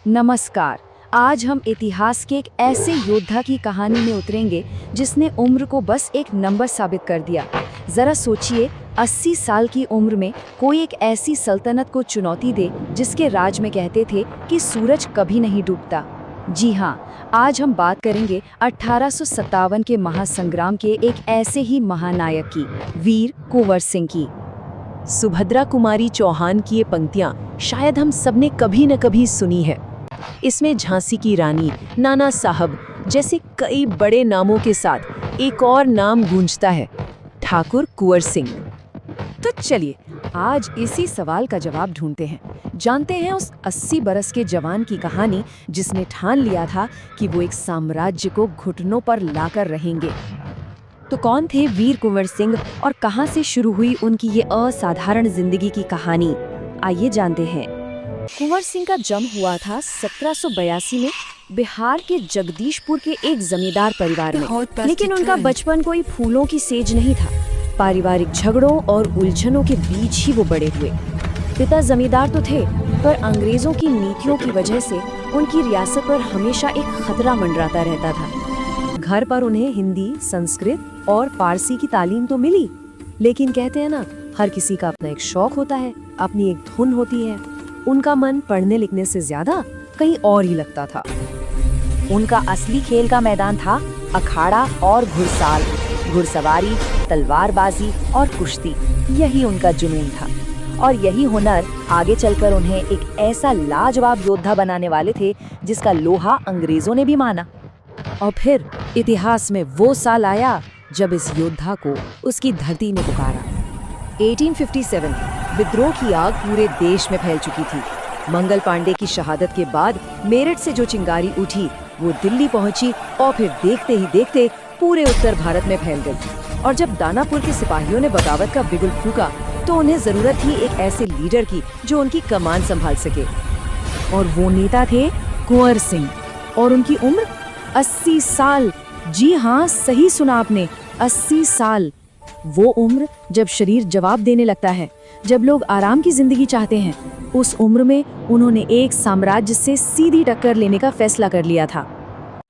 नमस्कार। आज हम इतिहास के एक ऐसे योद्धा की कहानी में उतरेंगे जिसने उम्र को बस एक नंबर साबित कर दिया। जरा सोचिए, 80 साल की उम्र में कोई एक ऐसी सल्तनत को चुनौती दे जिसके राज में कहते थे कि सूरज कभी नहीं डूबता। जी हाँ, आज हम बात करेंगे 1857 के महासंग्राम के एक ऐसे ही महानायक की, वीर कुंवर सिंह की। सुभद्रा कुमारी चौहान की ये पंक्तियां शायद हम सबने कभी न कभी सुनी है। इसमें झांसी की रानी, नाना साहब जैसे कई बड़े नामों के साथ एक और नाम गूंजता है, ठाकुर कुंवर सिंह। तो चलिए आज इसी सवाल का जवाब ढूंढते हैं। जानते हैं उस 80 बरस के जवान की कहानी जिसने ठान लिया था कि वो एक साम्राज्य को घुटनों पर लाकर रहेंगे। तो कौन थे वीर कुंवर सिंह और कहां से शुरू हुई उनकी ये असाधारण जिंदगी की कहानी, आइए जानते हैं। कुंवर सिंह का जन्म हुआ था 1782 में बिहार के जगदीशपुर के एक जमींदार परिवार में। लेकिन उनका बचपन कोई फूलों की सेज नहीं था। पारिवारिक झगड़ों और उलझनों के बीच ही वो बड़े हुए। पिता जमींदार तो थे, पर अंग्रेजों की नीतियों की वजह से उनकी रियासत पर हमेशा एक खतरा मंडराता रहता था। घर पर उन्हें हिंदी, संस्कृत और फारसी की तालीम तो मिली, लेकिन कहते हैं ना, हर किसी का अपना एक शौक होता है, अपनी एक धुन होती है। उनका मन पढ़ने लिखने से ज्यादा कहीं और ही लगता था। उनका असली खेल का मैदान था अखाड़ा और घुड़साल, घुड़सवारी, तलवारबाजी और कुश्ती। यही उनका जुनून था और यही हुनर आगे चलकर उन्हें एक ऐसा लाजवाब योद्धा बनाने वाले थे जिसका लोहा अंग्रेजों ने भी माना। और फिर इतिहास में वो साल आया जब इस योद्धा को उसकी धरती ने पुकारा। 1857 विद्रोह की आग पूरे देश में फैल चुकी थी। मंगल पांडे की शहादत के बाद मेरठ से जो चिंगारी उठी वो दिल्ली पहुंची और फिर देखते ही देखते पूरे उत्तर भारत में फैल गई। और जब दानापुर के सिपाहियों ने बगावत का बिगुल फूंका तो उन्हें जरूरत थी एक ऐसे लीडर की जो उनकी कमान संभाल सके। और वो नेता थे कुंवर सिंह। और उनकी उम्र 80 साल। जी हाँ, सही सुना आपने, 80 साल। वो उम्र जब शरीर जवाब देने लगता है, जब लोग आराम की जिंदगी चाहते हैं। उस उम्र में उन्होंने एक साम्राज्य से सीधी टक्कर लेने का फैसला कर लिया था।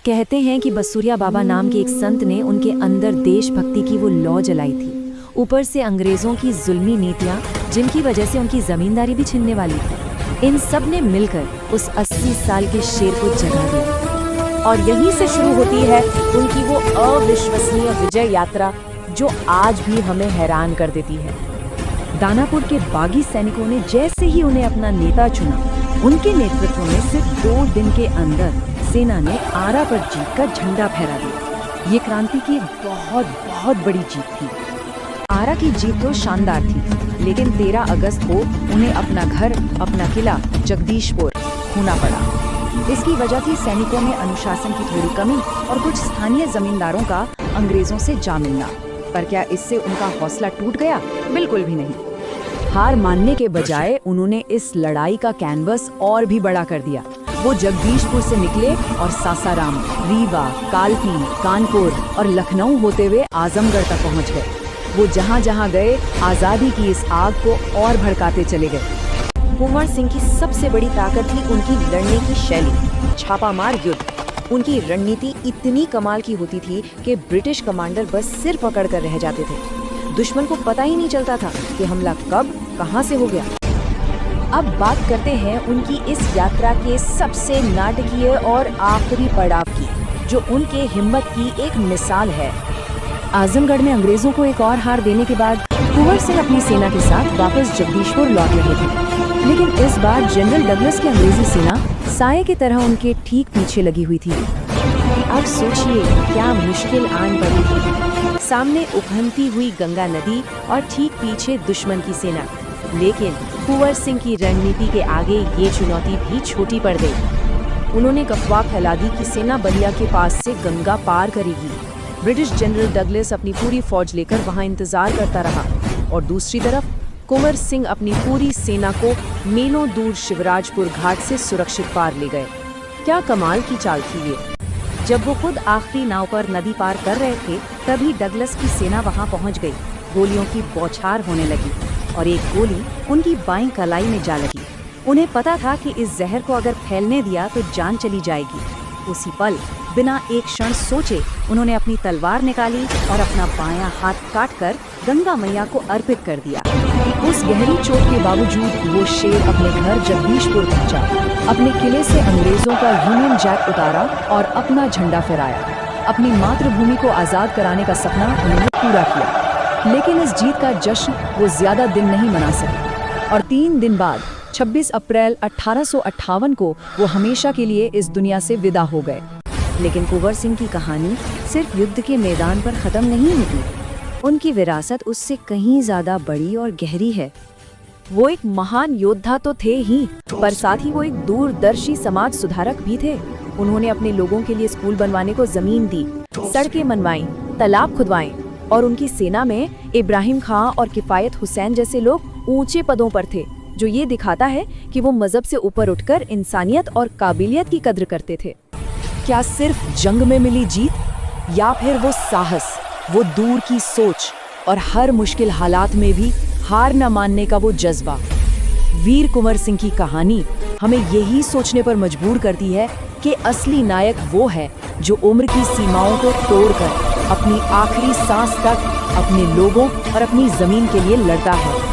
कहते हैं कि बसुरिया बाबा नाम के एक संत ने उनके अंदर देशभक्ति की वो लौ जलाई थी। ऊपर से अंग्रेजों की जुल्मी नीतियां, जिनकी वजह से उनकी जमींदारी भी छिनने वाली थी। इन सब ने मिलकर उस 80 साल के शेर को जगा दिया। और यहीं से शुरू होती है उनकी वो अविश्वसनीय विजय यात्रा जो आज भी हमें हैरान कर देती है। दानापुर के बागी सैनिकों ने जैसे ही उन्हें अपना नेता चुना, उनके नेतृत्व में सिर्फ 2 दिन के अंदर सेना ने आरा पर जीत का झंडा फहरा दिया। ये क्रांति की एक बहुत बहुत बड़ी जीत थी। आरा की जीत तो शानदार थी, लेकिन 13 अगस्त को उन्हें अपना घर, अपना किला जगदीशपुर खोना पड़ा। इसकी वजह थी सैनिकों में अनुशासन की थोड़ी कमी और कुछ स्थानीय जमींदारों का अंग्रेजों से जा मिलना। पर क्या इससे उनका हौसला टूट गया? बिल्कुल भी नहीं। हार मानने के बजाय उन्होंने इस लड़ाई का कैनवस और भी बड़ा कर दिया। वो जगदीशपुर से निकले और सासाराम, रीवा, कालपी, कानपुर और लखनऊ होते हुए आजमगढ़ तक पहुंच गए। वो जहां जहां गए आजादी की इस आग को और भड़काते चले गए। कुंवर सिंह की सबसे बड़ी ताकत थी उनकी लड़ने की शैली, छापामार युद्ध। उनकी रणनीति इतनी कमाल की होती थी कि ब्रिटिश कमांडर बस सिर पकड़ कर रह जाते थे। दुश्मन को पता ही नहीं चलता था कि हमला कब कहां से हो गया। अब बात करते हैं उनकी इस यात्रा के सबसे नाटकीय और आखिरी पड़ाव की, जो उनके हिम्मत की एक मिसाल है। आजमगढ़ में अंग्रेजों को एक और हार देने के बाद कुंवर सिंह अपनी सेना के साथ वापस जगदीशपुर लौट रहे थे। लेकिन इस बार जनरल डगलस की अंग्रेजी सेना साये की तरह उनके ठीक पीछे लगी हुई थी। अब सोचिए क्या मुश्किल आन पड़ी थी। सामने उफनती हुई गंगा नदी और ठीक पीछे दुश्मन की सेना। लेकिन कुंवर सिंह की रणनीति के आगे ये चुनौती भी छोटी पड़ गई। उन्होंने अफवाह फैला दी कि सेना बलिया के पास से गंगा पार करेगी। ब्रिटिश जनरल डगलस अपनी पूरी फौज लेकर वहां इंतजार करता रहा और दूसरी तरफ कुंवर सिंह अपनी पूरी सेना को मीलों दूर शिवराजपुर घाट से सुरक्षित पार ले गए। क्या कमाल की चाल थी ये। जब वो खुद आखिरी नाव पर नदी पार कर रहे थे, तभी डगलस की सेना वहां पहुंच गई। गोलियों की बौछार होने लगी और एक गोली उनकी बाईं कलाई में जा लगी। उन्हें पता था कि इस जहर को अगर फैलने दिया तो जान चली जाएगी। उसी पल बिना एक क्षण सोचे उन्होंने अपनी तलवार निकाली और अपना बायां हाथ काटकर गंगा मैया को अर्पित कर दिया। उस गहरी चोट के बावजूद वो शेर अपने घर जगदीशपुर पहुंचा, अपने किले से अंग्रेजों का यूनियन जैक उतारा और अपना झंडा फहराया। अपनी मातृभूमि को आजाद कराने का सपना उन्होंने पूरा किया। लेकिन इस जीत का जश्न वो ज्यादा दिन नहीं मना सके और 3 दिन बाद 26 अप्रैल 1858 को वो हमेशा के लिए इस दुनिया से विदा हो गए। लेकिन कुंवर सिंह की कहानी सिर्फ युद्ध के मैदान पर खत्म नहीं हुई। उनकी विरासत उससे कहीं ज्यादा बड़ी और गहरी है। वो एक महान योद्धा तो थे ही, पर साथ ही वो एक दूरदर्शी समाज सुधारक भी थे। उन्होंने अपने लोगों के लिए स्कूल बनवाने को जमीन दी, सड़कें बनवाईं, तालाब खुदवाएं और उनकी सेना में इब्राहिम खां और किफायत हुसैन जैसे लोग ऊंचे पदों पर थे, जो ये दिखाता है कि वो मजहब से ऊपर उठकर इंसानियत और काबिलियत की कद्र करते थे। क्या सिर्फ जंग में मिली जीत या फिर वो साहस, वो दूर की सोच और हर मुश्किल हालात में भी हार न मानने का वो जज्बा? वीर कुंवर सिंह की कहानी हमें यही सोचने पर मजबूर करती है कि असली नायक वो है जो उम्र की सीमाओं को तोड़कर अपनी आखिरी सांस तक अपने लोगों और अपनी जमीन के लिए लड़ता है।